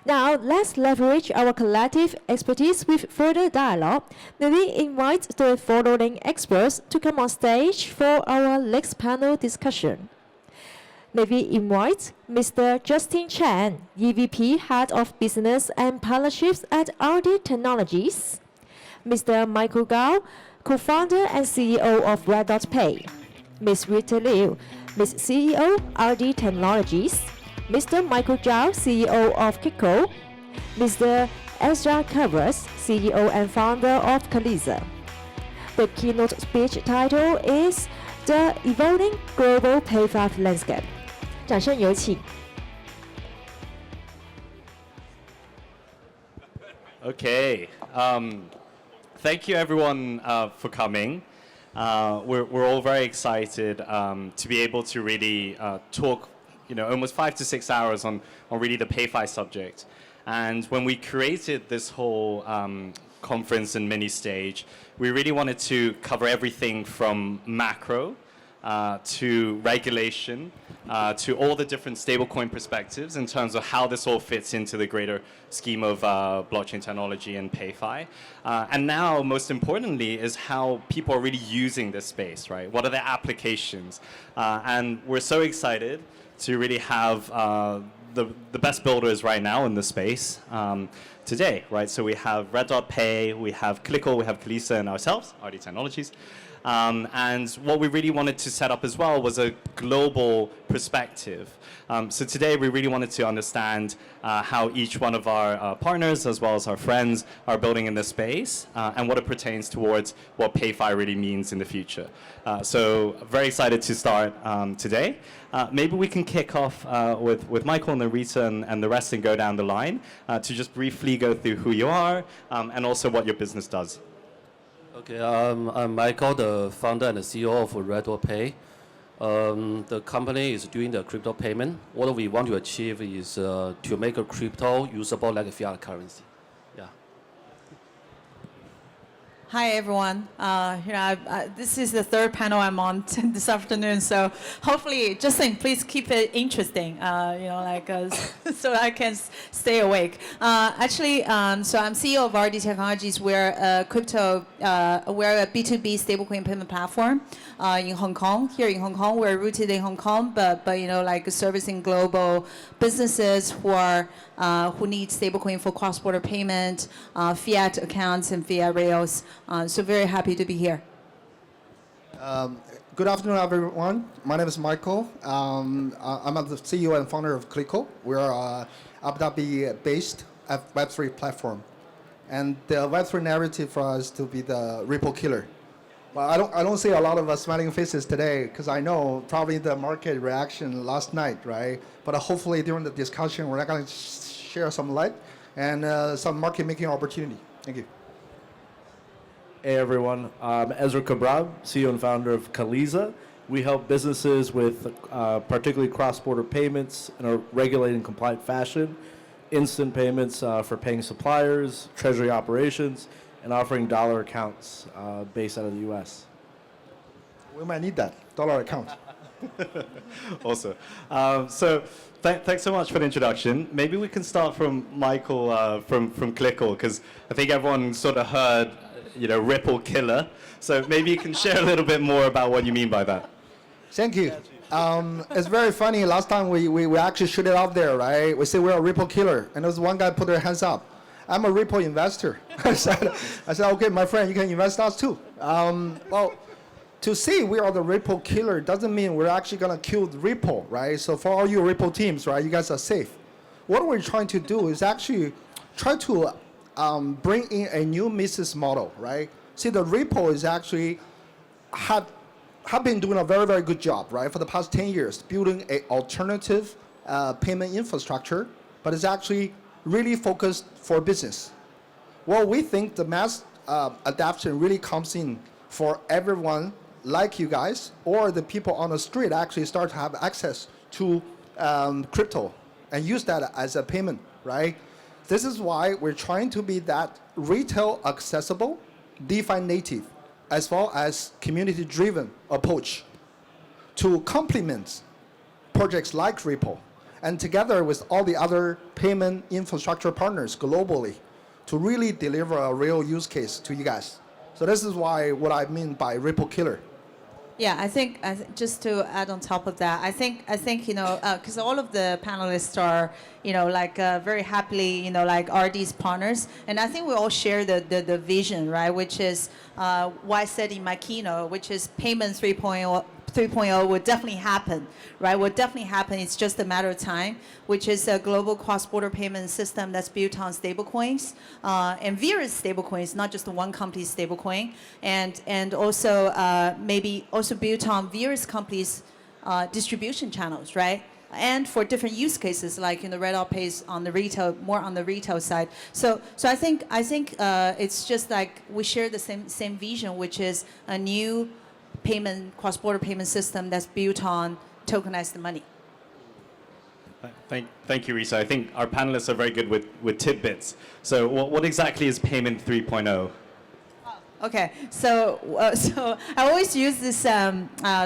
Now, let's leverage our collective expertise with further dialogue. May we invite the following experts to come on stage for our next panel discussion. May we invite Mr. Justin Chan, EVP, Head of Business and Partnerships at RD Technologies. Mr. Michael Gao, Co-founder and CEO of RedotPay. Ms. Rita Liu, Ms. CEO, RD Technologies. Mr. Michael Zhao, CEO of Klickl. Mr. Ezra Kebrab, CEO and founder of Caliza. The keynote speech title is The Evolving Global PayFi Landscape. 掌声有请。 Okay. Thank you everyone for coming. We're all very excited to be able to really talk, almost 5 to 6 hours on really the PayFi subject. And when we created this whole conference and mini stage, we really wanted to cover everything from macro to regulation, to all the different stablecoin perspectives in terms of how this all fits into the greater scheme of blockchain technology and PayFi. And now, most importantly, is how people are really using this space, right? What are the applications? And we're so excited to really have the best builders right now in the space today, right? So we have RedotPay, we have Klickl, we have Caliza, and ourselves, RD Technologies. And what we really wanted to set up as well was a global perspective. So today we really wanted to understand how each one of our partners as well as our friends are building in this space and what it pertains towards what PayFi really means in the future. So very excited to start today. Maybe we can kick off with Michael and then Rita and the rest and go down the line to just briefly go through who you are and also what your business does. Okay, I'm Michael, the founder and the CEO of RedotPay. The company is doing the crypto payment. What we want to achieve is to make a crypto usable like a fiat currency. Yeah. Hi everyone. This is the third panel I'm on this afternoon, so hopefully, Justin, please keep it interesting. So I can stay awake. So I'm CEO of RD Technologies. We're a B2B stablecoin payment platform in Hong Kong. Here in Hong Kong, we're rooted in Hong Kong, but servicing global businesses who need stablecoin for cross-border payment, fiat accounts, and fiat rails. So very happy to be here. Good afternoon, everyone. My name is Michael. I'm the CEO and founder of Klickl. We're a Abu Dhabi-based Web3 platform. And the Web3 narrative for us to be the Ripple killer. Well, I don't see a lot of smiling faces today because I know probably the market reaction last night, right? But hopefully during the discussion, we're going to share some light and some market making opportunity. Thank you. Hey everyone, I'm Ezra Kebrab, CEO and founder of Caliza. We help businesses with particularly cross-border payments in a regulated and compliant fashion, instant payments for paying suppliers, treasury operations, and offering dollar accounts based out of the US. We might need that, dollar account. Awesome. So thanks so much for the introduction. Maybe we can start from Michael from Klickl, because I think everyone sort of heard Ripple killer. So maybe you can share a little bit more about what you mean by that. Thank you. It's very funny. Last time we actually shoot it out there, right? We said we're a Ripple killer. And there was one guy put their hands up. I'm a Ripple investor. I said, okay, my friend, you can invest us too. Well, to say we are the Ripple killer doesn't mean we're actually going to kill Ripple, right? So for all you Ripple teams, right, you guys are safe. What we're trying to do is actually try to bring in a new business model, right? See, the Ripple is actually have been doing a very, very good job, right, for the past 10 years, building an alternative payment infrastructure, but it's actually really focused for business. Well, we think the mass adoption really comes in for everyone like you guys, or the people on the street actually start to have access to crypto and use that as a payment, right? This is why we're trying to be that retail accessible, DeFi native, as well as community-driven approach to complement projects like Ripple. and together with all the other payment infrastructure partners globally to really deliver a real use case to you guys. So this is what I mean by Ripple Killer. Yeah, I think just to add on top of that, I think because all of the panelists are very happily are these partners, and I think we all share the vision, right? Which is what I said in my keynote, which is payment 3.0 will definitely happen, right? Will definitely happen. It's just a matter of time, which is a global cross-border payment system that's built on stablecoins and various stablecoins, not just one company's stablecoin, and also maybe also built on various companies' distribution channels, right? And for different use cases, like RedotPay is on the retail, more on the retail side. So I think it's just like we share the same vision, which is a new cross-border payment system that's built on tokenized money. Thank you, Rita. I think our panelists are very good with tidbits. So what exactly is payment 3.0? Okay, so I always use this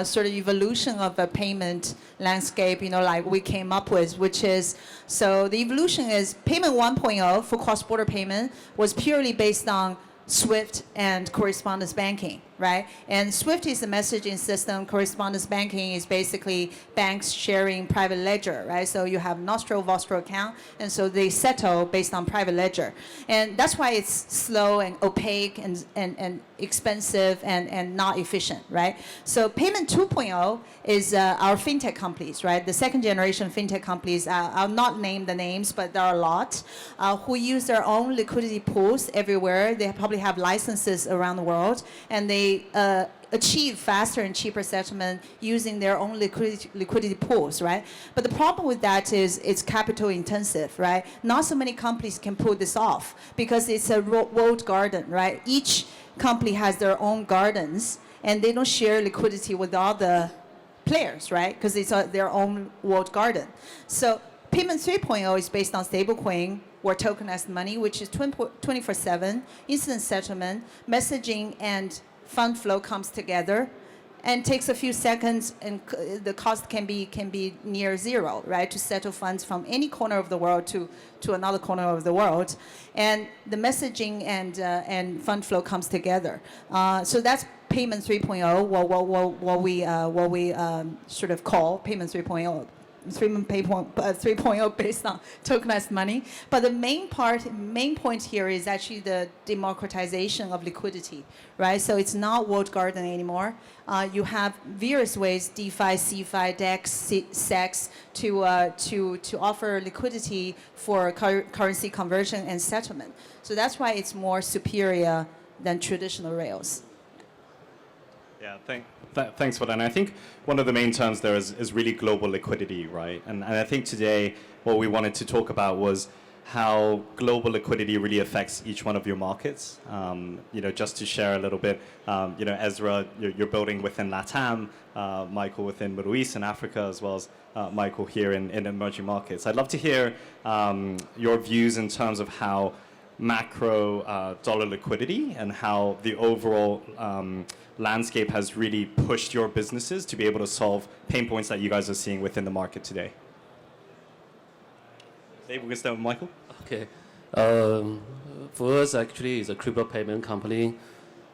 sort of evolution of a payment landscape, like we came up with, which is, so the evolution is payment 1.0 for cross-border payment was purely based on SWIFT and correspondence banking, right? And SWIFT is a messaging system. Correspondence banking is basically banks sharing private ledger, right? So you have Nostro, Vostro account, and so they settle based on private ledger. And that's why it's slow and opaque and expensive and not efficient, right? So payment 2.0 is our fintech companies, right? The second generation fintech companies, I'll not name the names, but there are a lot, who use their own liquidity pools everywhere. They probably have licenses around the world, and they achieve faster and cheaper settlement using their own liquidity pools, right? But the problem with that is it's capital intensive, right? Not so many companies can pull this off because it's a walled garden, right? Each company has their own gardens, and they don't share liquidity with all the players, right? Because it's their own walled garden. So payment 3.0 is based on stablecoin or tokenized money, which is 24/7 instant settlement, messaging and fund flow comes together, and takes a few seconds, and the cost can be near zero, right? To settle funds from any corner of the world to another corner of the world, and the messaging and fund flow comes together. So that's payment 3.0, what we sort of call payment 3.0. 3.0 based on tokenized money. But the main point here is actually the democratization of liquidity, right? So it's not walled garden anymore. You have various ways, DeFi, CeFi, DEX, SEX, to offer liquidity for currency conversion and settlement. So that's why it's more superior than traditional rails. Yeah, thanks for that. And I think one of the main terms there is really global liquidity, right? And I think today what we wanted to talk about was how global liquidity really affects each one of your markets. Just to share a little bit, Ezra, you're building within Latam, Michael within Middle East and Africa, as well as Michael here in emerging markets. I'd love to hear your views in terms of how macro dollar liquidity and how the overall landscape has really pushed your businesses to be able to solve pain points that you guys are seeing within the market today. Dave, we're going to start with Michael. Okay. For us, actually, it's a crypto payment company.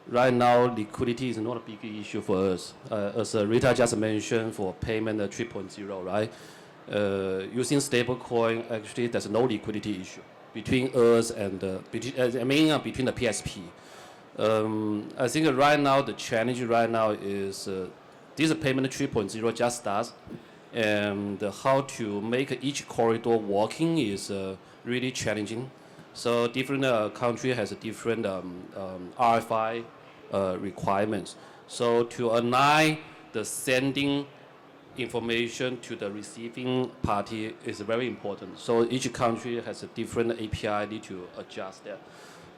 Right now, liquidity is not a big issue for us. As Rita just mentioned, for payment 3.0, right? Using stablecoin, actually, there's no liquidity issue between us and between the PSP. I think right now the challenge right now is this payment 3.0 just starts, and how to make each corridor working is really challenging. So different country has a different RFI requirements. So to align the sending information to the receiving party is very important. So each country has a different API, need to adjust that.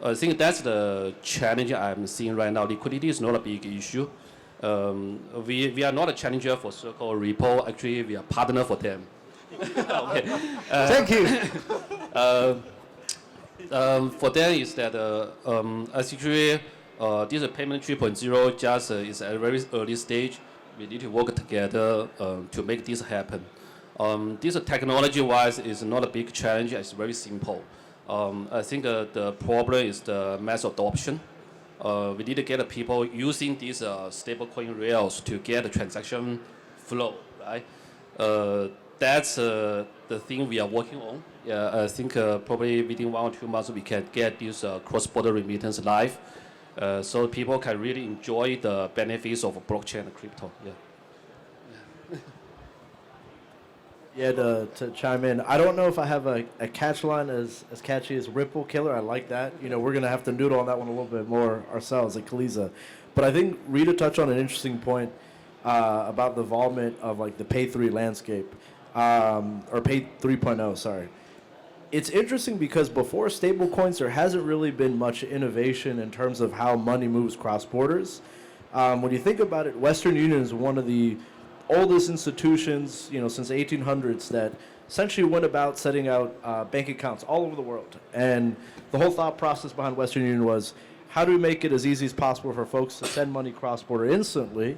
I think that's the challenge I'm seeing right now. Liquidity is not a big issue. We are not a challenger for Circle or Ripple. Actually, we are partner for them. Okay. Thank you. For them is that actually this payment 3.0 just is at a very early stage. We need to work together to make this happen. This technology-wise is not a big challenge. It's very simple. I think the problem is the mass adoption. We need to get the people using these stablecoin rails to get the transaction flow, right? That's the thing we are working on. Yeah, I think probably within 1 or 2 months we can get this cross-border remittance live, so people can really enjoy the benefits of blockchain and crypto. Yeah. Yeah, to chime in, I don't know if I have a catch line as catchy as Ripple Killer. I like that. You know, we're going to have to noodle on that one a little bit more ourselves at Caliza. But I think Rita touched on an interesting point about the involvement of like the Pay 3 landscape, or Pay 3.0, sorry. It's interesting because before stablecoins, there hasn't really been much innovation in terms of how money moves cross borders. When you think about it, Western Union is one of the oldest institutions, you know, since the 1800s that essentially went about setting out bank accounts all over the world. And the whole thought process behind Western Union was, how do we make it as easy as possible for folks to send money cross-border instantly?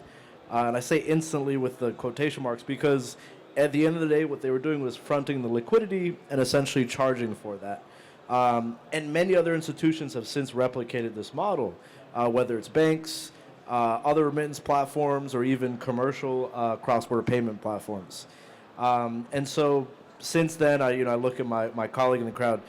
And I say instantly with the quotation marks because at the end of the day, what they were doing was fronting the liquidity and essentially charging for that. And many other institutions have since replicated this model, whether it's banks, other remittance platforms, or even commercial cross-border payment platforms. And so since then, I look at my colleague in the crowd,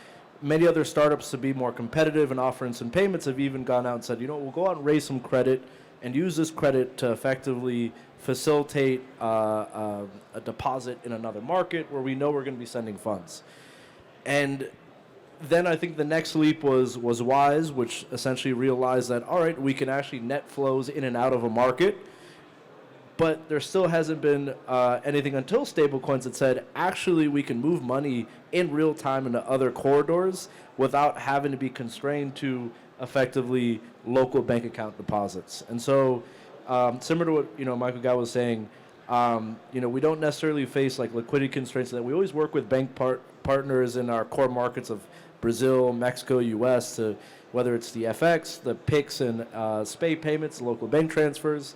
many other startups to be more competitive and offer instant payments have even gone out and said, we'll go out and raise some credit and use this credit to effectively facilitate a deposit in another market where we know we're going to be sending funds. And then I think the next leap was Wise, which essentially realized that, all right, we can actually net flows in and out of a market, but there still hasn't been anything until stablecoins that said, actually, we can move money in real time into other corridors without having to be constrained to effectively local bank account deposits. And so similar to what Michael Gao was saying, we don't necessarily face like liquidity constraints that we always work with bank partners in our core markets of Brazil, Mexico, US, to whether it's the FX, the PIX and SPAY payments, local bank transfers,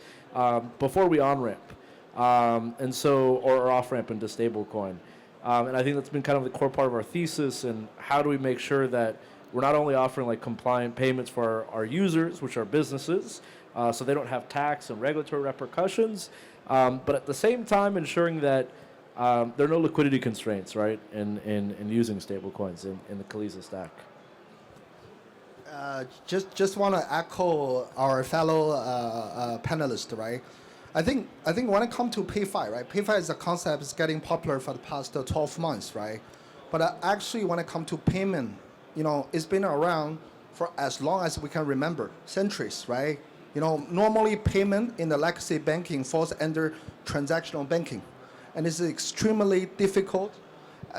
before we on-ramp, and so or off-ramp into stablecoin. And I think that's been kind of the core part of our thesis, and how do we make sure that we're not only offering like compliant payments for our users, which are businesses, so they don't have tax and regulatory repercussions, but at the same time ensuring that there are no liquidity constraints, right, in using stablecoins in the Caliza stack. Just want to echo our fellow panelists, right? I think when it comes to PayFi, right? PayFi is a concept that's getting popular for the past 12 months, right? But actually, when it comes to payment, it's been around for as long as we can remember, centuries, right? Normally payment in the legacy banking falls under transactional banking, and it's an extremely difficult,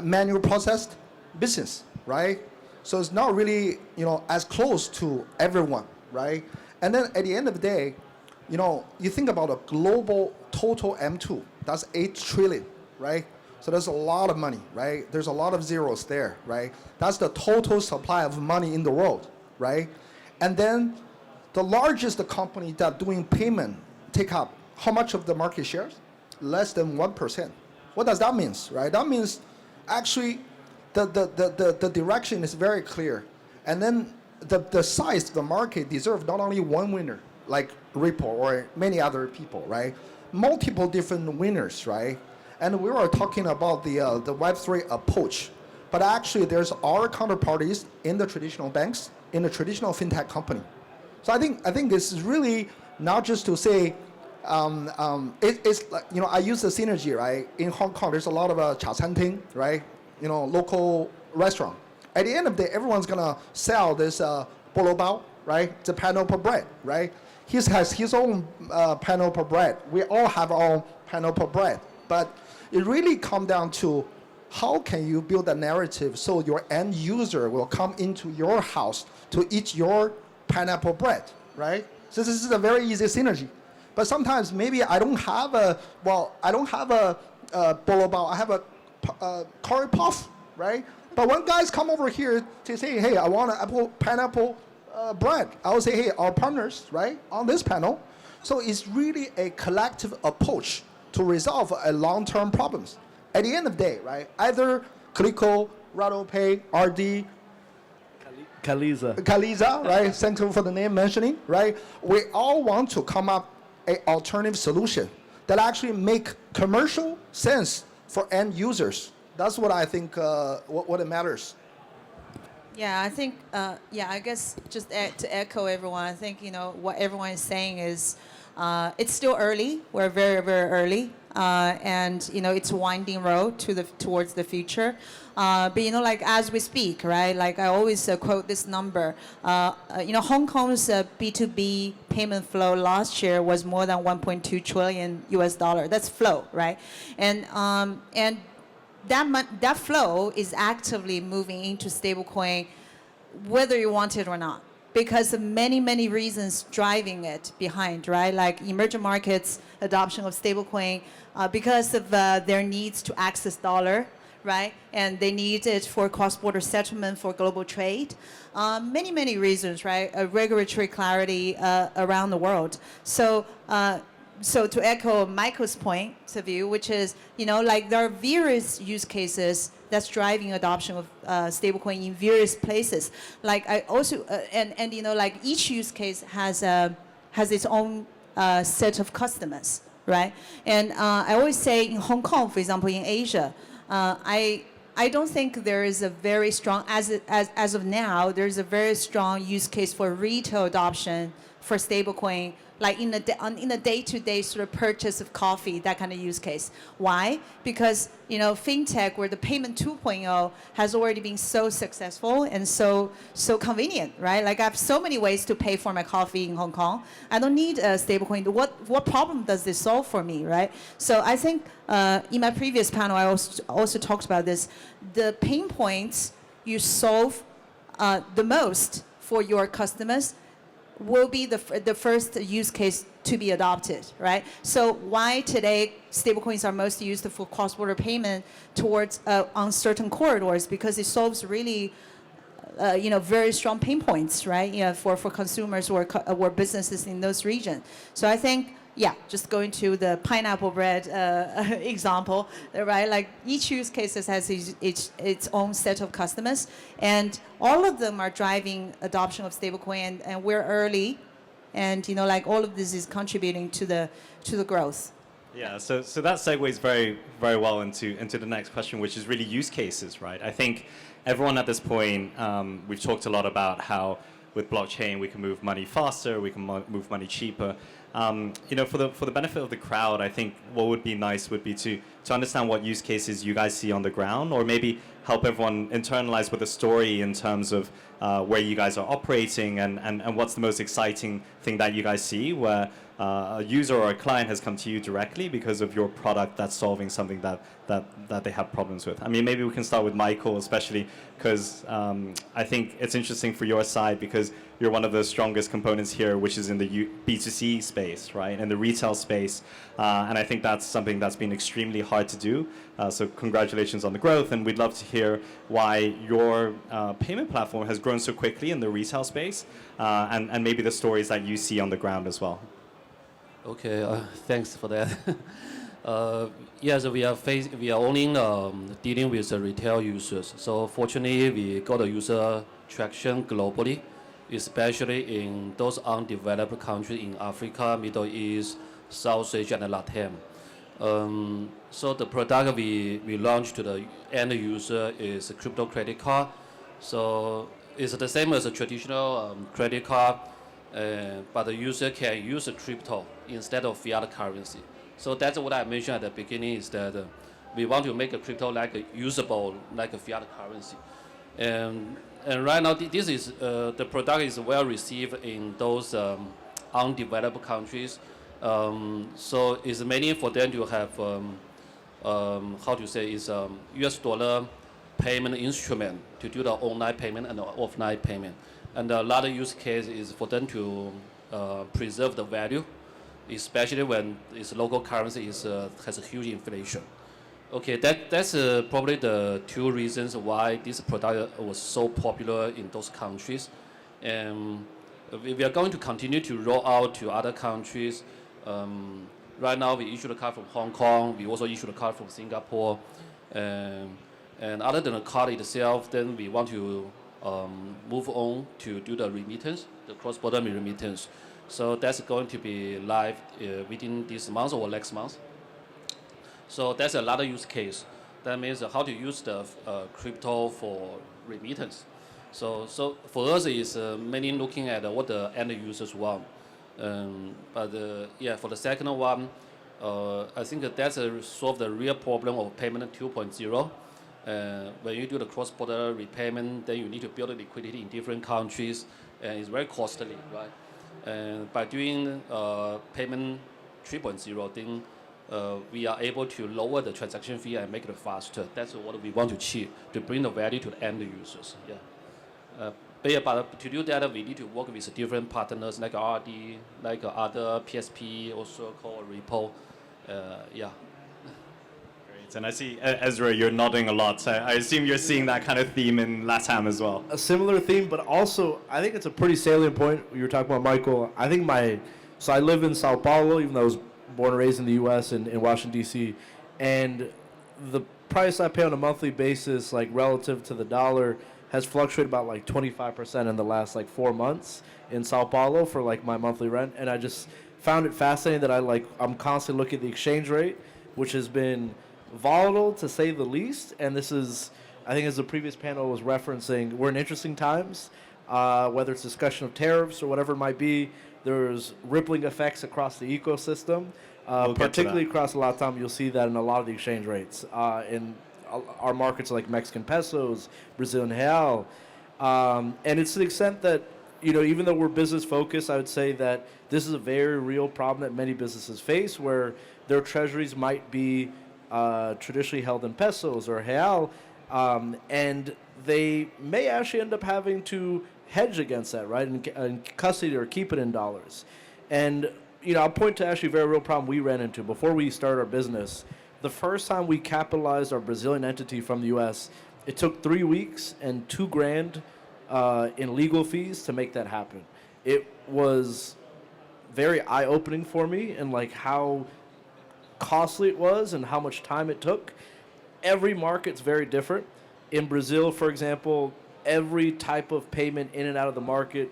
manual processed business, right? So it's not really, as close to everyone, right? And then at the end of the day, you think about a global total M2, that's 8 trillion, right? So there's a lot of money, right? There's a lot of zeros there, right? That's the total supply of money in the world, right? And then the largest company that doing payment take up how much of the market shares? Less than 1%. What does that mean, right? That means actually the direction is very clear. And then the size of the market deserves not only one winner, like Ripple or many other people, right? Multiple different winners, right? And we were talking about the Web3 approach. But actually, there's our counterparties in the traditional banks, in the traditional fintech company. So I think this is really not just to say, it's like, I use the synergy, right? In Hong Kong, there's a lot of cha餐厅, right? Local restaurant. At the end of the day, everyone's gonna sell this bolo bao, right? The pineapple bread, right? He has his own pineapple bread. We all have our own pineapple bread. But it really comes down to how can you build a narrative so your end user will come into your house to eat your pineapple bread, right? So this is a very easy synergy. But sometimes maybe I don't have a bolo bao, I have a curry puff, right? But when guys come over here to say, hey, I want an pineapple bread, I will say, hey, our partners, right, on this panel. So it's really a collective approach to resolve a long-term problems. At the end of the day, right, either Klickl, RedotPay, RD, Caliza, right? Thank you for the name mentioning, right? We all want to come up an alternative solution that actually make commercial sense for end users. That's what I think what it matters. Yeah, I think, I guess just to echo everyone, I think, what everyone is saying is it's still early. We're very, very early. And, it's a winding road towards the future. But, like as we speak, right, like I always quote this number, Hong Kong's B2B payment flow last year was more than 1.2 trillion US dollar. That's flow, right? And that flow is actively moving into stablecoin, whether you want it or not, because of many, many reasons driving it behind, right? Like emerging markets adoption of stablecoin because of their needs to access dollar, right? And they need it for cross-border settlement for global trade. Many, many reasons, right? Regulatory clarity around the world. So to echo Michael's point of view, which is, like there are various use cases that's driving adoption of stablecoin in various places. Like I also, like each use case has its own set of customers, right? And I always say in Hong Kong, for example, in Asia, I don't think there is a very strong, as of now, there's a very strong use case for retail adoption for stablecoin, like in a day-to-day sort of purchase of coffee, that kind of use case. Why? Because fintech, where the payment 2.0 has already been so successful and so convenient, right? Like I have so many ways to pay for my coffee in Hong Kong. I don't need a stablecoin. What problem does this solve for me, right? So I think in my previous panel, I also talked about this. The pain points you solve the most for your customers will be the first use case to be adopted, right? So why today stablecoins are most used for cross-border payment towards on certain corridors, because it solves really very strong pain points, right? For consumers or businesses in those regions. So I think, just going to the pineapple bread example, right? Like each use case has its own set of customers, and all of them are driving adoption of stablecoin, and we're early, and like all of this is contributing to the growth. Yeah, so that segues very, very well into the next question, which is really use cases, right? I think everyone at this point, we've talked a lot about how with blockchain we can move money faster, we can move money cheaper. For the benefit of the crowd, I think what would be nice would be to understand what use cases you guys see on the ground, or maybe help everyone internalize with a story in terms of where you guys are operating and what's the most exciting thing that you guys see where a user or a client has come to you directly because of your product that's solving something that they have problems with. I mean, maybe we can start with Michael, especially because I think it's interesting for your side because you're one of the strongest components here, which is in the B2C space, right, and the retail space. And I think that's something that's been extremely hard to do. So congratulations on the growth, and we'd love to hear why your payment platform has grown so quickly in the retail space, and maybe the stories that you see on the ground as well. Okay, thanks for that. Yes, we are only dealing with the retail users. So fortunately, we got a user traction globally, especially in those undeveloped countries in Africa, Middle East, South Asia, and Latam. So the product we launched to the end user is a crypto credit card. So it's the same as a traditional credit card, but the user can use a crypto instead of fiat currency. So that's what I mentioned at the beginning, is that we want to make a crypto usable like a fiat currency. And right now, this is the product is well received in those undeveloped countries. So it's mainly for them to have US dollar payment instrument to do the online payment and the offline payment. And another use case is for them to preserve the value, especially when its local currency has a huge inflation. Okay, that's probably the two reasons why this product was so popular in those countries. And we are going to continue to roll out to other countries. Right now, we issue the card from Hong Kong. We also issue the card from Singapore. And other than the card itself, then we want to move on to do the remittance, the cross-border remittance. So that's going to be live within this month or next month. So that's another use case. That means how to use the crypto for remittance. So for us, it's mainly looking at what the end users want. But yeah, for the second one, I think that's solve the real problem of payment 2.0. When you do the cross-border repayment, then you need to build liquidity in different countries, and it's very costly, right? And by doing payment 3.0, then we are able to lower the transaction fee and make it faster. That's what we want to achieve, to bring the value to the end users. Yeah. But to do that, we need to work with different partners like RD, like other PSP, also called repo. Yeah. Great. And I see, Ezra, you're nodding a lot. So I assume you're seeing that kind of theme in Latam as well. A similar theme, but also I think it's a pretty salient point. You were talking about Michael. I think so I live in Sao Paulo, even though I was born and raised in the U.S. and in Washington, D.C. And the price I pay on a monthly basis, like relative to the dollar, has fluctuated about like 25% in the last like 4 months in Sao Paulo for like my monthly rent. And I just found it fascinating that I'm constantly looking at the exchange rate, which has been volatile to say the least. And this is, I think as the previous panel was referencing, we're in interesting times, whether it's discussion of tariffs or whatever it might be. There's rippling effects across the ecosystem, particularly across Latam. You'll see that in a lot of the exchange rates. In our markets like Mexican pesos, Brazilian real. And it's to the extent that, even though we're business focused, I would say that this is a very real problem that many businesses face, where their treasuries might be traditionally held in pesos or real, and they may actually end up having to hedge against that, right, and custody or keep it in dollars. And, I'll point to actually a very real problem we ran into before we started our business. The first time we capitalized our Brazilian entity from the U.S., it took 3 weeks and $2,000 in legal fees to make that happen. It was very eye-opening for me and like how costly it was and how much time it took. Every market's very different. In Brazil, for example, every type of payment in and out of the market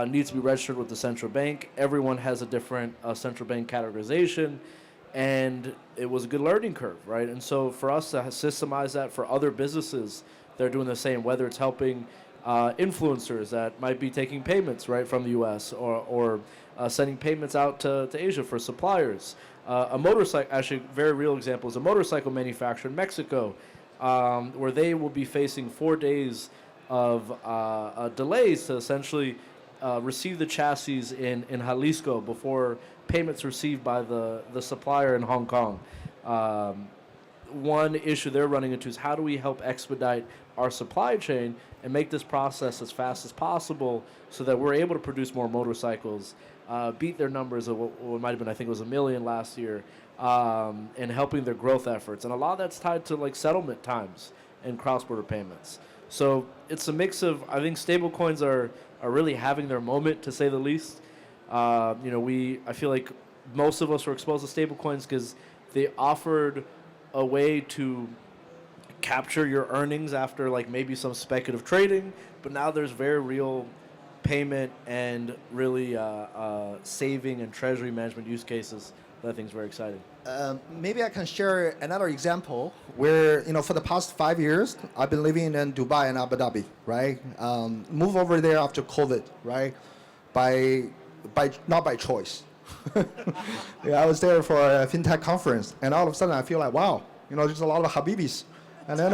needs to be registered with the central bank. Everyone has a different central bank categorization. And it was a good learning curve, right? And so for us to systemize that for other businesses, they're doing the same, whether it's helping influencers that might be taking payments, right, from the U.S. or sending payments out to Asia for suppliers. A motorcycle, actually, very real example is a motorcycle manufacturer in Mexico, where they will be facing 4 days of delays to essentially receive the chassis in Jalisco before payments received by the supplier in Hong Kong. One issue they're running into is how do we help expedite our supply chain and make this process as fast as possible so that we're able to produce more motorcycles, beat their numbers of what might have been, I think it was 1 million last year, and helping their growth efforts. And a lot of that's tied to like settlement times and cross-border payments. So it's a mix of, I think stablecoins are really having their moment, to say the least. I feel like most of us were exposed to stablecoins because they offered a way to capture your earnings after like maybe some speculative trading, but now there's very real payment and really saving and treasury management use cases that I think is very exciting. Maybe I can share another example where, for the past 5 years, I've been living in Dubai and Abu Dhabi, right? Move over there after COVID, right? Not by choice. Yeah, I was there for a fintech conference, and all of a sudden I feel like, wow, there's a lot of Habibis, and then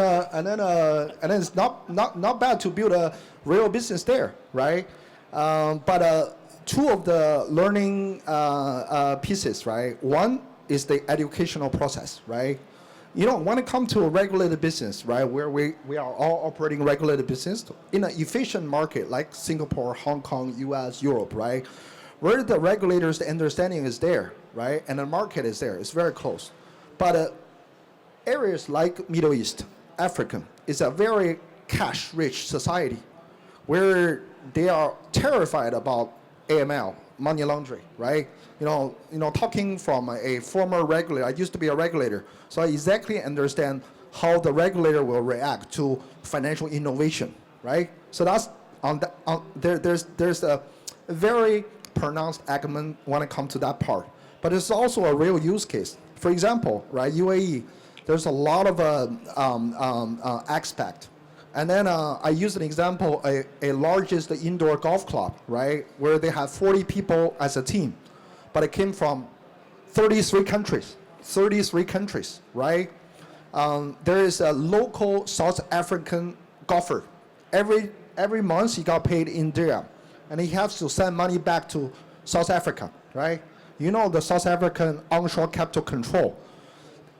it's not bad to build a real business there, right? But two of the learning pieces, right? One is the educational process, right? When it comes to a regulated business, right, where we are all operating regulated business in an efficient market like Singapore, Hong Kong, US, Europe, right, where the regulators, the understanding is there, right, and the market is there, it's very close. But areas like Middle East, Africa, is a very cash-rich society where they are terrified about AML, money laundering, right? Talking from a former regulator, I used to be a regulator, so I exactly understand how the regulator will react to financial innovation, right? So that's there's a very pronounced argument when it comes to that part, but it's also a real use case. For example, right, UAE, there's a lot of aspect. And then I use an example, a largest indoor golf club, right, where they have 40 people as a team, but it came from 33 countries, right? There is a local South African golfer. Every month he got paid in dirham, and he has to send money back to South Africa, right? The South African onshore capital control,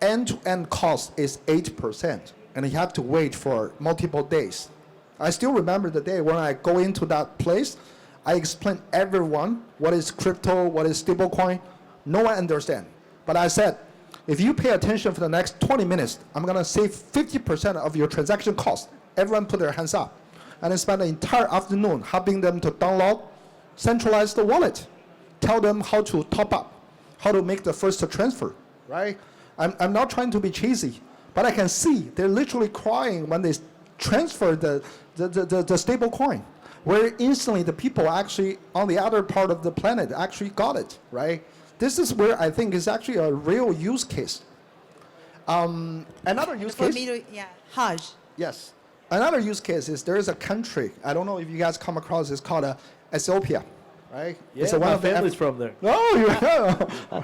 end-to-end cost is 8%. And you have to wait for multiple days. I still remember the day when I go into that place, I explain everyone what is crypto, what is stablecoin. No one understand. But I said, if you pay attention for the next 20 minutes, I'm gonna save 50% of your transaction cost. Everyone put their hands up. And I spent the entire afternoon helping them to download, centralize the wallet, tell them how to top up, how to make the first transfer, right? I'm not trying to be cheesy. But I can see they're literally crying when they transfer the stable coin, where instantly the people actually on the other part of the planet actually got it, right? This is where I think is actually a real use case. Another use case. Hajj. Yes. Another use case is there is a country, I don't know if you guys come across, it's called Ethiopia, right? Yeah, it's my family's from there. Oh, yeah.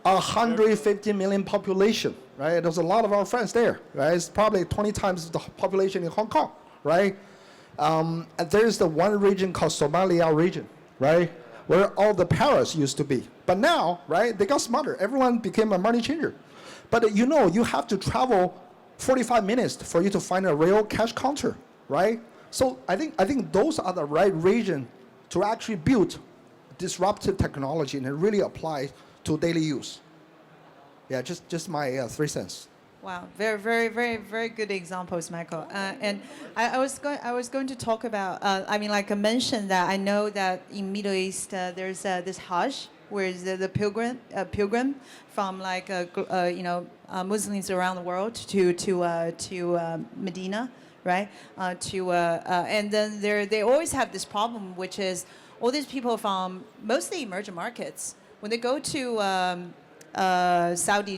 150 million population, right? There's a lot of our friends there, right? It's probably 20 times the population in Hong Kong, right? And there's the one region called Somalia region, right? Where all the paras used to be. But now, right, they got smarter. Everyone became a money changer. But you have to travel 45 minutes for you to find a real cash counter, right? So I think those are the right region to actually build disruptive technology and really apply to daily use. Yeah, just my 3 cents. Wow, very, very, very, very good examples, Michael. And I was going to talk about. I mentioned that I know that in Middle East there's this Hajj, where is the pilgrim from Muslims around the world to Medina, right? And then they always have this problem, which is all these people from mostly emerging markets. When they go to Saudi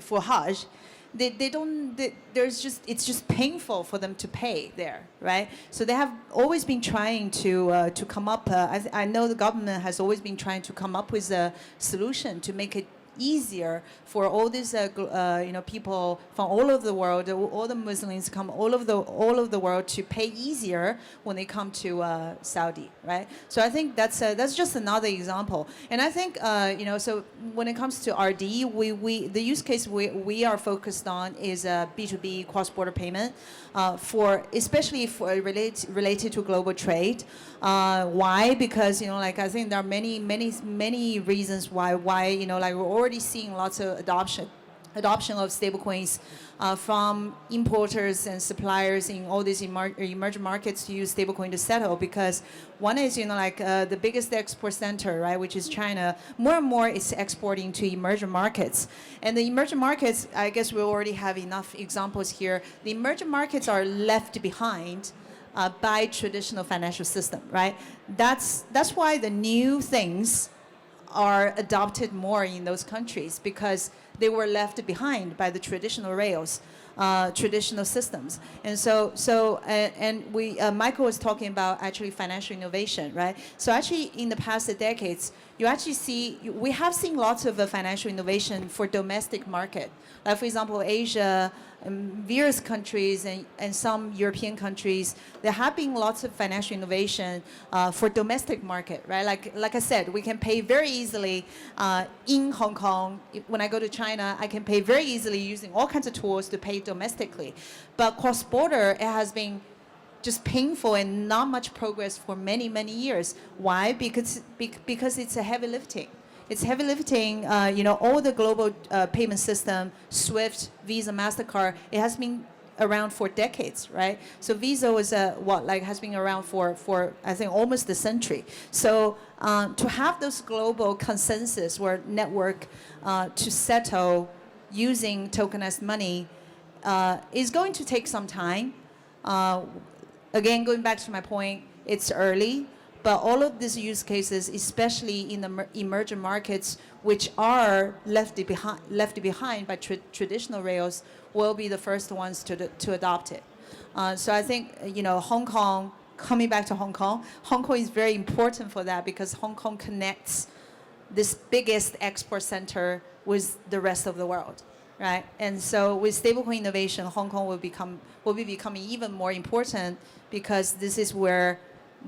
for Hajj, it's just painful for them to pay there, right? So they have always been trying to come up. I know the government has always been trying to come up with a solution to make it easier for all these people from all over the world, all the Muslims come all over the world to pay easier when they come to Saudi, right? So I think that's just another example. And I think so when it comes to RD, the use case we are focused on is B2B cross-border payment, especially for related to global trade. Why? Because I think there are many reasons why we're already seeing lots of adoption of stablecoins from importers and suppliers in all these emerging markets to use stablecoin to settle. Because one is the biggest export center, right, which is China. More and more is exporting to emerging markets, and the emerging markets, I guess we already have enough examples here. The emerging markets are left behind by traditional financial system, right? That's why the new things are adopted more in those countries, because they were left behind by the traditional rails, traditional systems. And Michael was talking about actually financial innovation, right? So actually in the past decades, we have seen lots of financial innovation for domestic market. Like for example, Asia, various countries and some European countries, there have been lots of financial innovation for domestic market, right? Like I said, we can pay very easily in Hong Kong. When I go to China, I can pay very easily using all kinds of tools to pay domestically. But cross-border, it has been just painful and not much progress for many, many years. Why? Because it's a heavy lifting. It's heavy lifting, all the global payment system, SWIFT, Visa, MasterCard, it has been around for decades, right? So Visa was has been around for I think almost a century. So to have those global consensus or network to settle using tokenized money is going to take some time. Again, going back to my point, it's early, but all of these use cases, especially in the emerging markets, which are left behind by traditional rails, will be the first ones to adopt it. So I think, Hong Kong, coming back to Hong Kong is very important for that because Hong Kong connects this biggest export center with the rest of the world, right? And so with stablecoin innovation, Hong Kong will be becoming even more important because this is where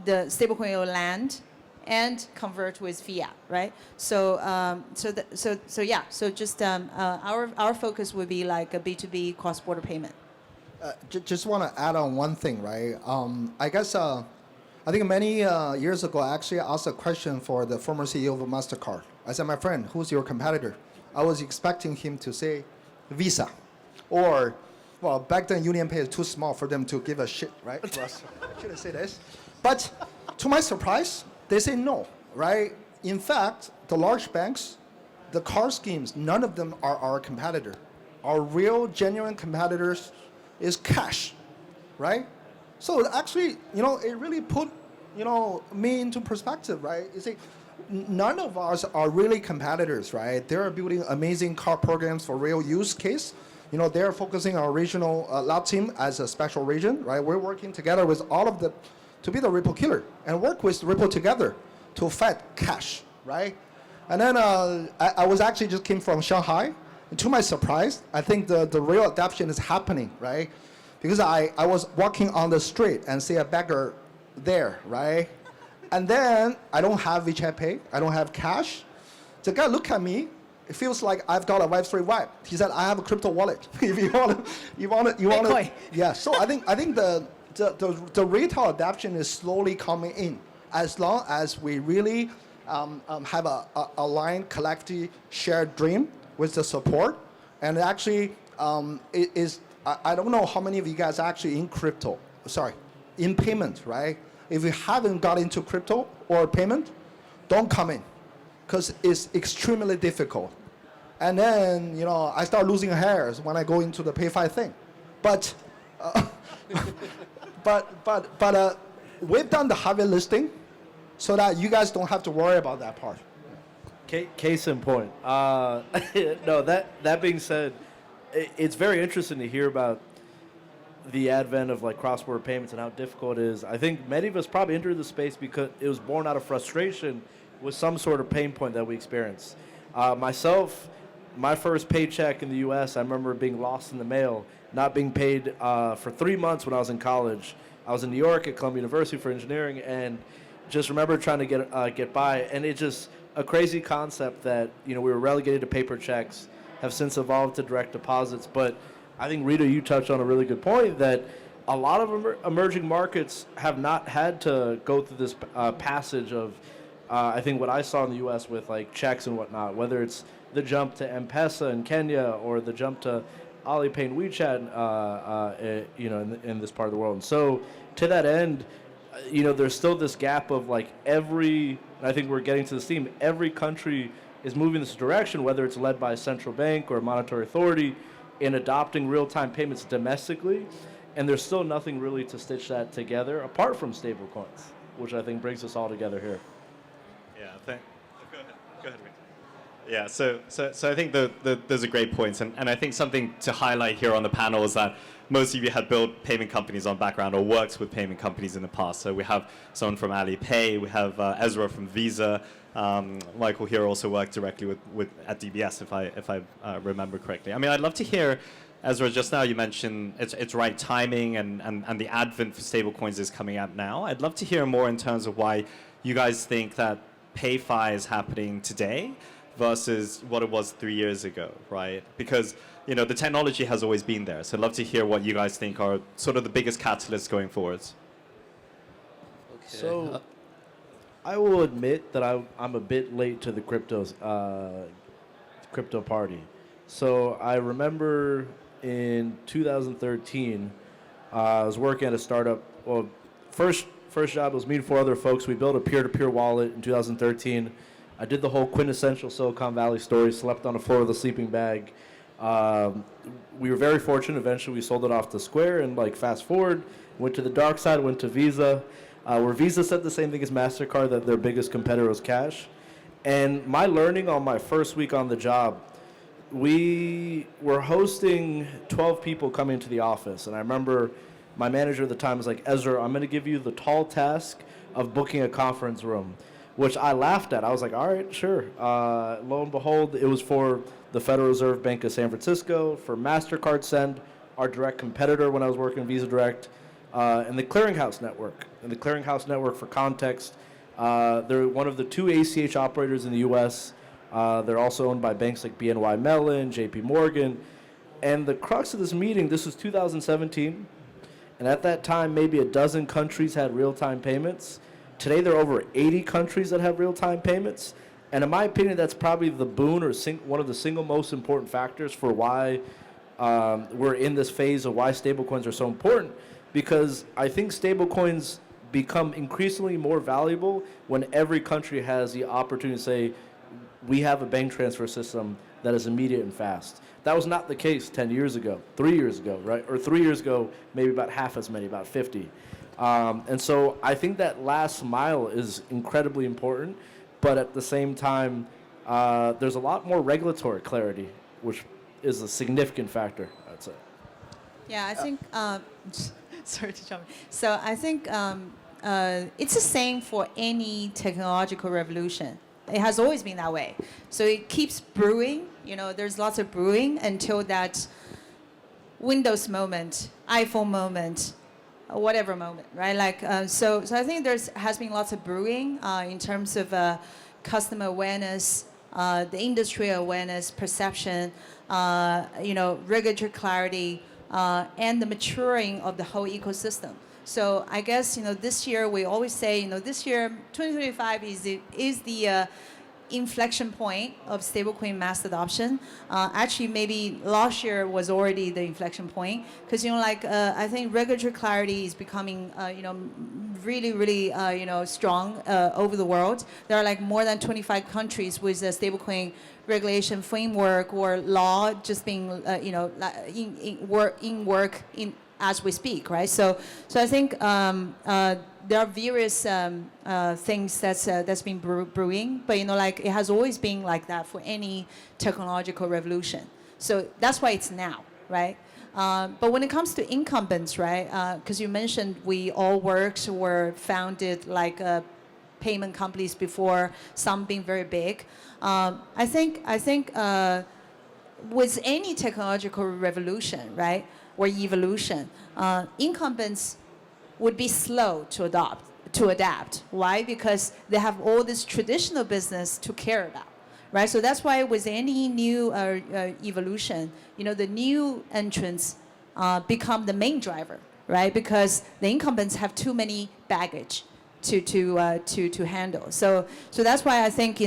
the stablecoin will land and convert with fiat, right? So, our focus would be like a B2B cross-border payment. Just want to add on one thing, right? I guess I think many years ago, I actually asked a question for the former CEO of MasterCard. I said, my friend, who's your competitor? I was expecting him to say Visa, or, well, back then UnionPay is too small for them to give a shit, right? Should I say this? But to my surprise, they say no, right? In fact, the large banks, the card schemes, none of them are our competitor. Our real, genuine competitors is cash, right? So actually, it really put, me into perspective, right? You see, none of us are really competitors, right? They're building amazing card programs for real use case. They're focusing on regional Latam as a special region, right? We're working together with all of them to be the Ripple killer and work with Ripple together to fight cash, right? And then I was actually just came from Shanghai. And to my surprise, I think the real adoption is happening, right? Because I was walking on the street and see a beggar there, right? And then I don't have WeChat Pay, I don't have cash. The guy looked at me, it feels like I've got a Web3 vibe. He said, I have a crypto wallet. If you want to. Yeah, so I think the retail adoption is slowly coming in as long as we really have a aligned, collective, shared dream with the support. And actually, I don't know how many of you guys are actually in payment, right? If you haven't got into crypto or payment, don't come in because it's extremely difficult. And then, I start losing hairs when I go into the PayFi thing. But we've done the heavy listing so that you guys don't have to worry about that part. Case in point. No, that being said, it's very interesting to hear about the advent of like cross-border payments and how difficult it is. I think many of us probably entered the space because it was born out of frustration with some sort of pain point that we experienced. Myself, my first paycheck in the U.S., I remember being lost in the mail, not being paid for 3 months when I was in college. I was in New York at Columbia University for engineering, and just remember trying to get by. And it's just a crazy concept that we were relegated to paper checks, have since evolved to direct deposits. But I think, Rita, you touched on a really good point that a lot of emerging markets have not had to go through this passage of, I think what I saw in the U.S. with like checks and whatnot, whether it's the jump to M-Pesa in Kenya or the jump to Alipay and WeChat, in this part of the world. And so to that end, there's still this gap of like and I think we're getting to this theme, every country is moving this direction, whether it's led by a central bank or a monetary authority, in adopting real-time payments domestically. And there's still nothing really to stitch that together apart from stablecoins, which I think brings us all together here. Yeah, go ahead, Rita. Yeah, so I think those are great points, and I think something to highlight here on the panel is that most of you had built payment companies on background or worked with payment companies in the past. So we have someone from Alipay, we have Ezra from Visa, Michael here also worked directly at DBS, if I remember correctly. I mean, I'd love to hear, Ezra, just now you mentioned it's right timing and the advent for stablecoins is coming out now. I'd love to hear more in terms of why you guys think that PayFi is happening today versus what it was 3 years ago, right? Because the technology has always been there. So I'd love to hear what you guys think are sort of the biggest catalysts going forwards. Okay. So I will admit that I'm a bit late to the crypto party. So I remember in 2013. I was working at a startup. Well, first job was me and 4 other folks. We built a peer-to-peer wallet in 2013. I did the whole quintessential Silicon Valley story, slept on the floor with a sleeping bag. We were very fortunate. Eventually, we sold it off to Square, and like fast forward, went to the dark side, went to Visa, where Visa said the same thing as MasterCard, that their biggest competitor was cash. And my learning on my first week on the job, we were hosting 12 people coming to the office. And I remember my manager at the time was like, Ezra, I'm going to give you the tall task of booking a conference room, which I laughed at. I was like, all right, sure. Lo and behold, it was for the Federal Reserve Bank of San Francisco, for MasterCard Send, our direct competitor when I was working Visa Direct, and the Clearinghouse Network. And the Clearinghouse Network, for context, they're one of the 2 ACH operators in the U.S. They're also owned by banks like BNY Mellon, JP Morgan. And the crux of this meeting, this was 2017, and at that time, maybe a dozen countries had real-time payments. Today, there are over 80 countries that have real-time payments. And in my opinion, that's probably the boon or one of the single most important factors for why we're in this phase of why stablecoins are so important. Because I think stablecoins become increasingly more valuable when every country has the opportunity to say, we have a bank transfer system that is immediate and fast. That was not the case 10 years ago, 3 years ago, right? Or 3 years ago, maybe about half as many, about 50. And so I think that last mile is incredibly important, but at the same time, there's a lot more regulatory clarity, which is a significant factor, I'd say. Yeah, I think, sorry to jump in. So I think it's the same for any technological revolution. It has always been that way. So it keeps brewing, there's lots of brewing until that Windows moment, iPhone moment, whatever moment, right? So I think has been lots of brewing in terms of customer awareness, the industry awareness, perception, regulatory clarity, and the maturing of the whole ecosystem. So I guess this year we always say this year 2025 is the inflection point of stablecoin mass adoption. Actually, maybe last year was already the inflection point because I think regulatory clarity is becoming really strong over the world. There are more than 25 countries with a stablecoin regulation framework or law just being in work as we speak, right? So I think there are various things that's been brewing, but it has always been like that for any technological revolution. So that's why it's now, right? But when it comes to incumbents, right? Because you mentioned we all were founded like payment companies before, some being very big. I think with any technological revolution, right? Or evolution, incumbents would be slow to adapt. Why? Because they have all this traditional business to care about, right? So that's why with any new evolution, the new entrants become the main driver, right? Because the incumbents have too many baggage to handle. So that's why I think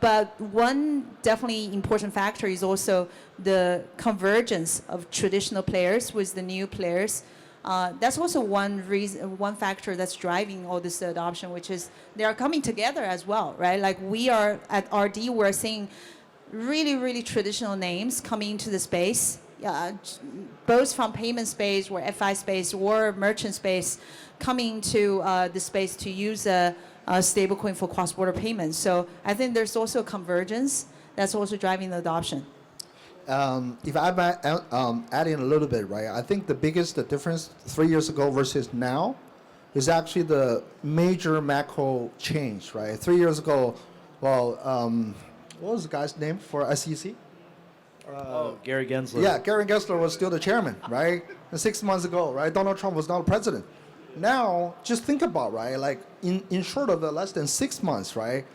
but one definitely important factor is also the convergence of traditional players with the new players. That's also one factor that's driving all this adoption, which is they are coming together as well, right? We are at RD, we're seeing really traditional names coming into the space, both from payment space or FI space or merchant space, coming to the space to use a stablecoin for cross-border payments. So I think there's also a convergence that's also driving the adoption. If I might add in a little bit, right? I think the biggest difference 3 years ago versus now is actually the major macro change, right? 3 years ago, what was the guy's name for SEC? Gary Gensler. Yeah, Gary Gensler was still the chairman, right? And 6 months ago, right? Donald Trump was now president. Now, just think about, right? In short of less than 6 months, right?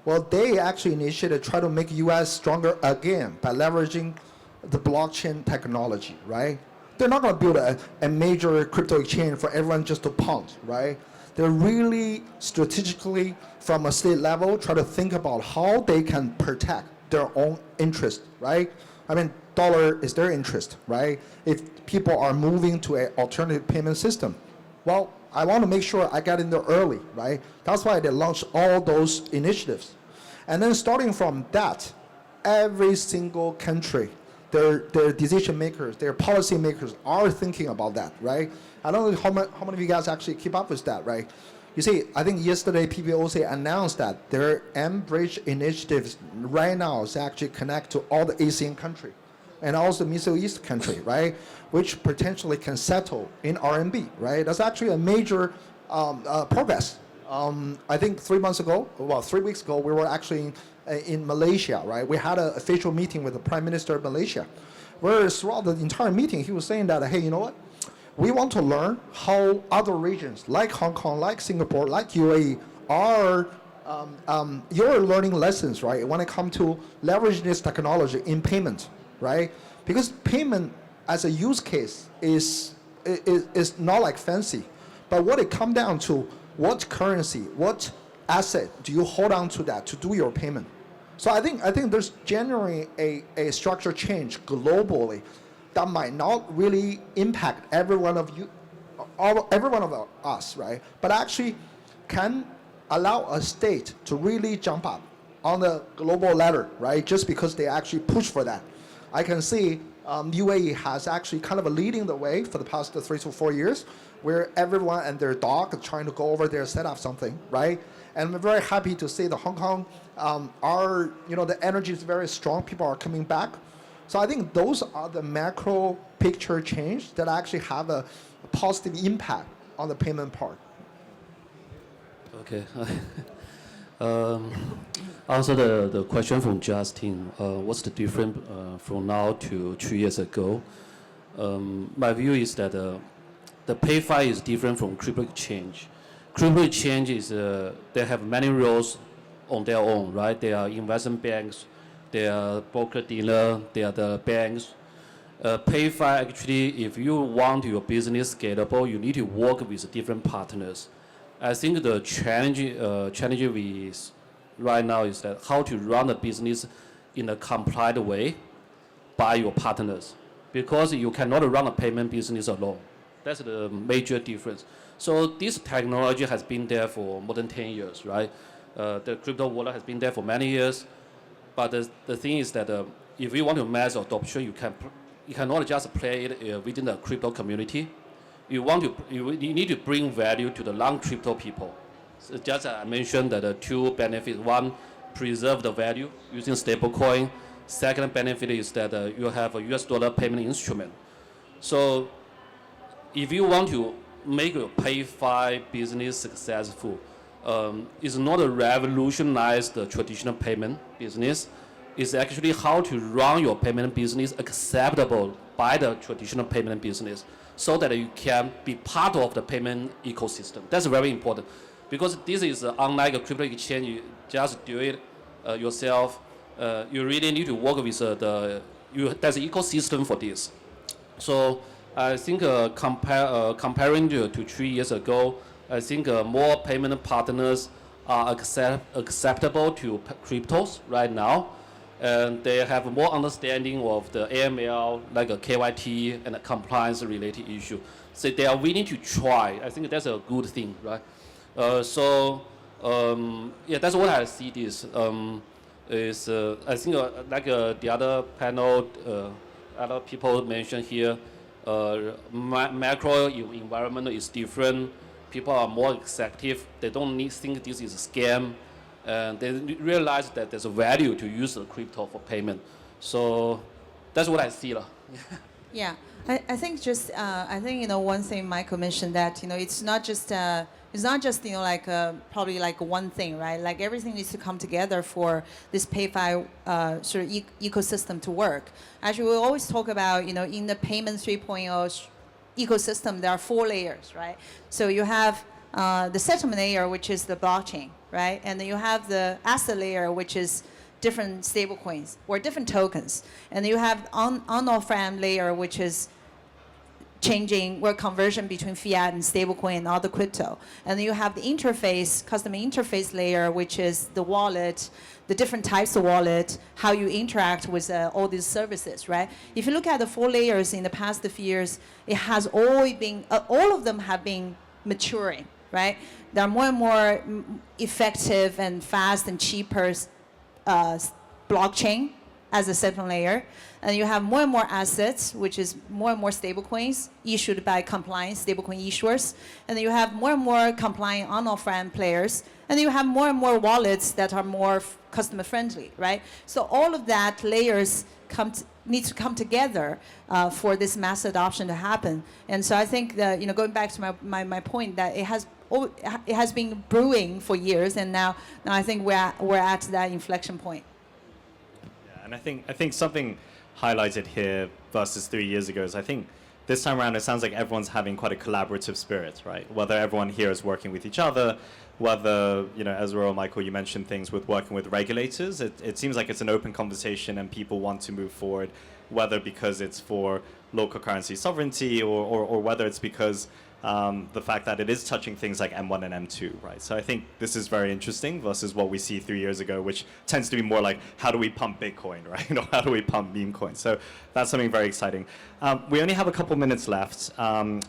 Well, they actually initiated try to make U.S. stronger again by leveraging the blockchain technology, right? They're not going to build a major crypto exchange for everyone just to pound, right? They're really strategically, from a state level, try to think about how they can protect their own interest, right? I mean, $1 is their interest, right? If people are moving to an alternative payment system, well, I want to make sure I get in there early, right? That's why they launched all those initiatives. And then starting from that, every single country, their decision makers, their policy makers are thinking about that, right? I don't know how many of you guys actually keep up with that, right? You see, I think yesterday PBOC announced that their M-Bridge initiatives right now is actually connect to all the ASEAN country and also Middle East country, right? Which potentially can settle in RMB, right? That's actually a major progress. I think 3 weeks ago, we were actually in Malaysia, right? We had an official meeting with the Prime Minister of Malaysia, where throughout the entire meeting, he was saying that, hey, you know what? We want to learn how other regions, like Hong Kong, like Singapore, like UAE, are you're learning lessons, right? When it comes to leveraging this technology in payment, right? Because payment as a use case is not like fancy, but what it comes down to, what currency, what asset do you hold on to that to do your payment? So I think there's generally a structure change globally that might not really impact every one of us, right? But actually can allow a state to really jump up on the global ladder, right? Just because they actually push for that. I can see UAE has actually kind of leading the way for the past 3 to 4 years, where everyone and their dog are trying to go over there, set up something, right? And I'm very happy to see that Hong Kong the energy is very strong. People are coming back. So I think those are the macro picture change that actually have a positive impact on the payment part. Okay. Answer the question from Justin. What's the difference from now to 2 years ago? My view is that the PayFi is different from crypto exchange. Crypto exchange is they have many roles on their own, right? They are investment banks, they are broker dealer, they are the banks. PayFi actually, if you want your business scalable, you need to work with different partners. I think the challenge we right now is that how to run a business in a compliant way by your partners, because you cannot run a payment business alone. That's the major difference. So this technology has been there for more than 10 years, right? The crypto wallet has been there for many years. But the thing is that if you want to mass adoption, you cannot just play it within the crypto community. You need to bring value to the non-crypto people. So just I mentioned that the two benefits. One, preserve the value using stablecoin. Second benefit is that you have a US dollar payment instrument. So if you want to make your PayFi business successful, it's not a revolutionize the traditional payment business. It's actually how to run your payment business acceptable by the traditional payment business, so that you can be part of the payment ecosystem. That's very important, because this is unlike a crypto exchange. You just do it yourself. You really need to work with there's an ecosystem for this. So I think comparing to 3 years ago, I think more payment partners are acceptable to cryptos right now, and they have more understanding of the AML, like a KYT and a compliance related issue. So they are willing to try. I think that's a good thing, right? That's what I see this. I think like the other panel, other people mentioned here, macro environment is different. People are more acceptive. They don't think this is a scam. And they realize that there's a value to use the crypto for payment. So that's what I see. Yeah, I think just one thing Michael mentioned that it's not just probably like one thing, right? Like everything needs to come together for this PayFi sort of ecosystem to work. Actually, we always talk about in the payment 3.0 ecosystem there are 4 layers, right? So you have the settlement layer, which is the blockchain, right? And then you have the asset layer, which is different stablecoins or different tokens. And then you have on-off-ramp layer, which is changing or conversion between fiat and stablecoin and other crypto. And then you have the interface, custom interface layer, which is the wallet, the different types of wallet, how you interact with all these services, right? If you look at the 4 layers in the past few years, it has always been, all of them have been maturing, right? There are more and more effective and fast and cheaper blockchain as a second layer. And you have more and more assets, which is more and more stablecoins issued by compliant stablecoin issuers. And then you have more and more compliant on-off-ramp players. And then you have more and more wallets that are more customer friendly, right? So all of that layers need to come together for this mass adoption to happen. And so I think that, going back to my point, that it has been brewing for years, and now I think we're at that inflection point. Yeah, and I think something highlighted here versus 3 years ago is I think this time around it sounds like everyone's having quite a collaborative spirit, right? Whether everyone here is working with each other, whether, Ezra or Michael, you mentioned things with working with regulators, it seems like it's an open conversation and people want to move forward, whether because it's for local currency sovereignty or whether it's because the fact that it is touching things like M1 and M2, right? So I think this is very interesting versus what we see 3 years ago, which tends to be more like, how do we pump Bitcoin, right? Or how do we pump meme coins? So that's something very exciting. We only have a couple minutes left.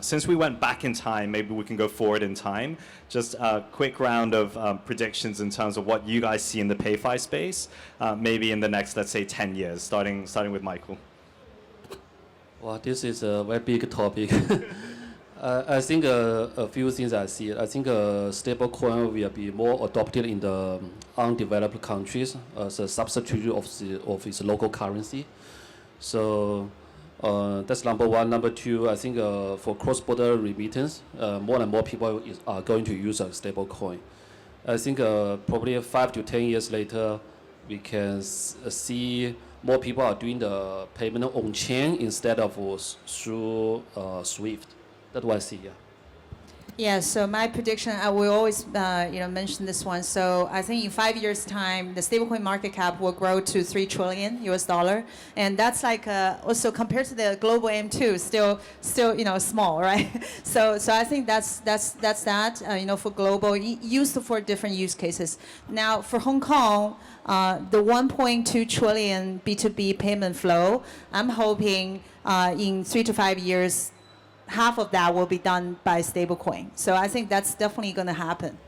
Since we went back in time, maybe we can go forward in time. Just a quick round of predictions in terms of what you guys see in the PayFi space, maybe in the next, let's say, 10 years, starting with Michael. Well, this is a very big topic. I think a few things I see. I think stablecoin will be more adopted in the undeveloped countries as a substitute of its local currency. So that's number one. Number two, I think for cross-border remittance, more and more people are going to use a stablecoin. I think probably 5 to 10 years later, we can see more people are doing the payment on chain instead of through SWIFT. That's what I see, yeah. Yeah, so my prediction, I will always mention this one. So I think in 5 years' time, the stablecoin market cap will grow to $3 trillion US, and that's like also compared to the global M2, still small, right? So I think that's that for global used for different use cases. Now for Hong Kong, the 1.2 trillion B2B payment flow, I'm hoping in 3 to 5 years, half of that will be done by stablecoin. So I think that's definitely going to happen.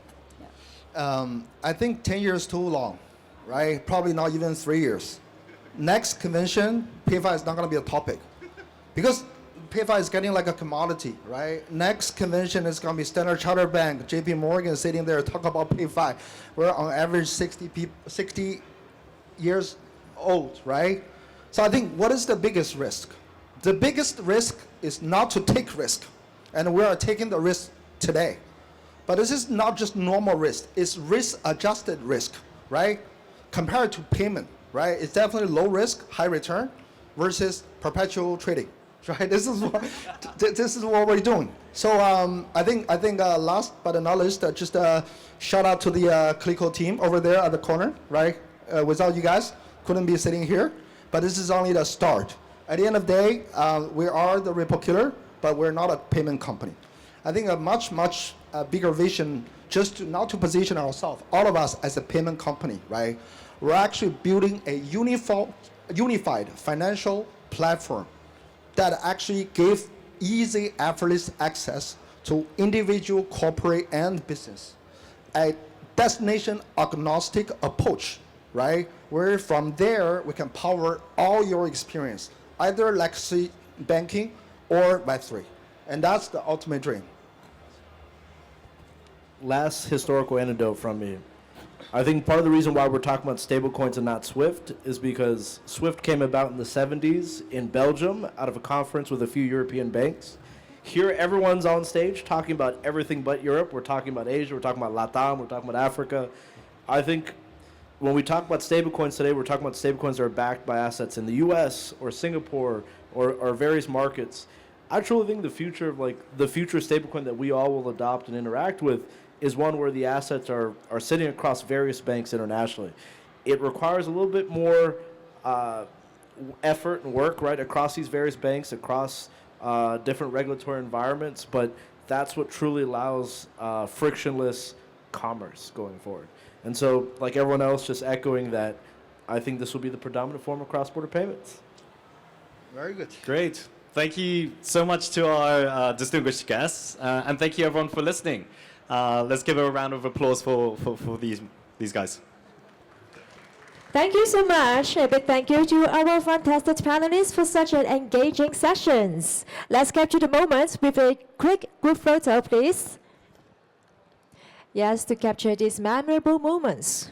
Yeah. I think 10 years too long, right? Probably not even 3 years. Next convention, PayFi is not going to be a topic because PayFi is getting like a commodity, right? Next convention is going to be Standard Chartered Bank, JP Morgan sitting there talk about PayFi. We're on average 60 years old, right? So I think what is the biggest risk? The biggest risk is not to take risk, and we are taking the risk today. But this is not just normal risk, it's risk-adjusted risk, right? Compared to payment, right? It's definitely low risk, high return versus perpetual trading, right? This is what we're doing. So I think last but not least, just shout out to the Klickl team over there at the corner, right? Without you guys, couldn't be sitting here, but this is only the start. At the end of the day, we are the Ripple killer, but we're not a payment company. I think a much bigger vision, just not to position ourselves, all of us as a payment company, right? We're actually building a unified financial platform that actually gives easy, effortless access to individual, corporate, and business. A destination agnostic approach, right? Where from there, we can power all your experience, either legacy banking or Web3. And that's the ultimate dream. Last historical anecdote from me. I think part of the reason why we're talking about stablecoins and not SWIFT is because SWIFT came about in the 70s in Belgium out of a conference with a few European banks. Here, everyone's on stage talking about everything but Europe. We're talking about Asia, we're talking about Latam, we're talking about Africa. I think when we talk about stablecoins today, we're talking about stablecoins that are backed by assets in the US or Singapore or various markets. I truly think the future stablecoin that we all will adopt and interact with is one where the assets are sitting across various banks internationally. It requires a little bit more effort and work, right, across these various banks, across different regulatory environments, but that's what truly allows frictionless commerce going forward. And so, like everyone else, just echoing that, I think this will be the predominant form of cross-border payments. Very good. Great. Thank you so much to our distinguished guests, and thank you everyone for listening. Let's give a round of applause for these guys. Thank you so much. A big thank you to our fantastic panelists for such an engaging sessions. Let's capture the moment with a quick group photo, please. Yes, to capture these memorable moments.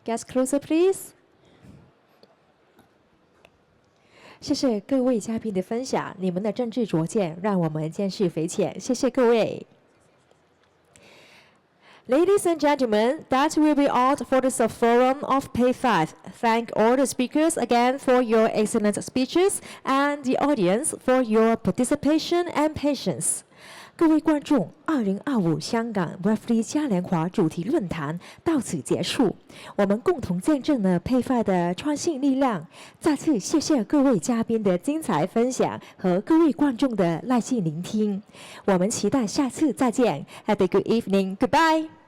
Get closer, please. 谢谢各位嘉宾的分享，你们的政治拙见让我们见识匪浅。谢谢各位。Ladies and gentlemen, that will be all for the sub-forum of PayFi. Thank all the speakers again for your excellent speeches and the audience for your participation and patience. 各位观众，2025香港 Web3 嘉年华主题论坛到此结束。我们共同见证了PayFi的创新力量。再次谢谢各位嘉宾的精彩分享和各位观众的耐心聆听。我们期待下次再见。Have a good evening. Goodbye.